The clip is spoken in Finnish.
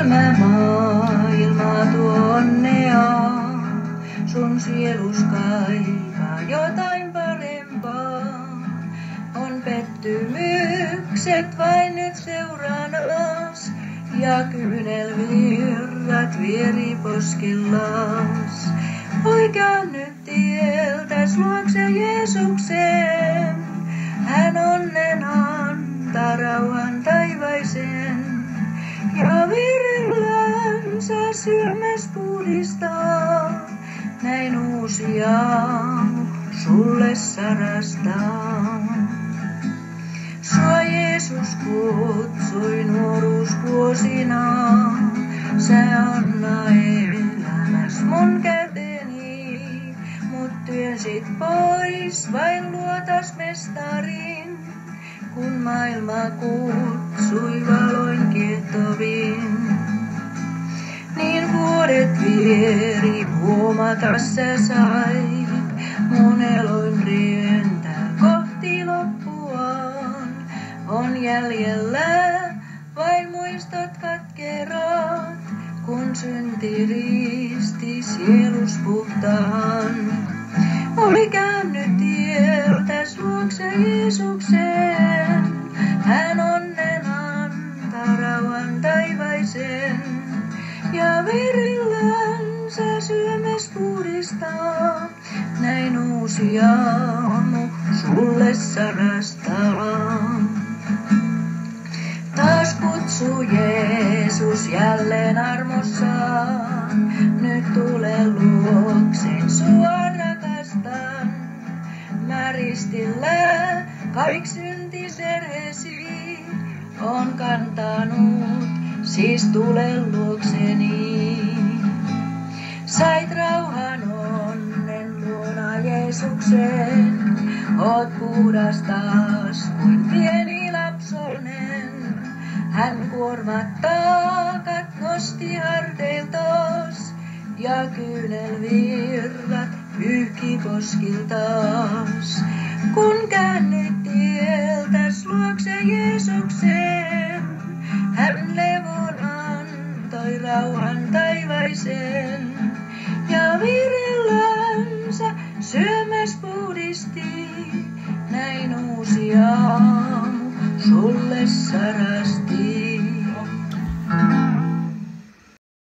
Tämä maailma tuo onnea, sun sielus kaipaa jotain parempaa. On pettymykset vain nyt seuraanas, ja kyynelvirrat vieri poskillas. Oi käännyt tieltäs luokse Jeesuksen, hän onnen antaa rauhan taivaisen. Ja verellänsä sydämes puhdistaa, näin uusi aamu sulle sarastaa. Sua Jeesus kutsui nuoruusvuosina, sä anna elämäs mun käteni, mut työnsit pois vain luotas mestarin, kun maailma kutsui valoin kiehtoviin. Niin vuodet vieri, huomata sä sait, mun eloin rientää kohti loppuaan. On jäljellä vain muistot katkerat, kun synti riisti sielus puhtaan. Oli käännyt tieltäs luokse Jeesuksen, hän onnen antaa rauhan taivaisen. Ja verillänsä sydämes puhdistaa, näin uusi aamu sulle sarastaa. Taas kutsuu Jeesus jälleen armossaan, nyt tule luokseen sua rakastan. Mä ristillä kaik syntiserhesi on kantanut, siis tule luokseni. Sait rauhan onnen luona Jeesuksen, oot puhdas taas kuin pieni lapsonen. Hän kuormat taakat nosti harteiltas, ja kyynelvirrat pyyhki poskiltas. Kun käännyt tieltäs luokse Jeesuksen, hän levon antoi rauhan taivaisen.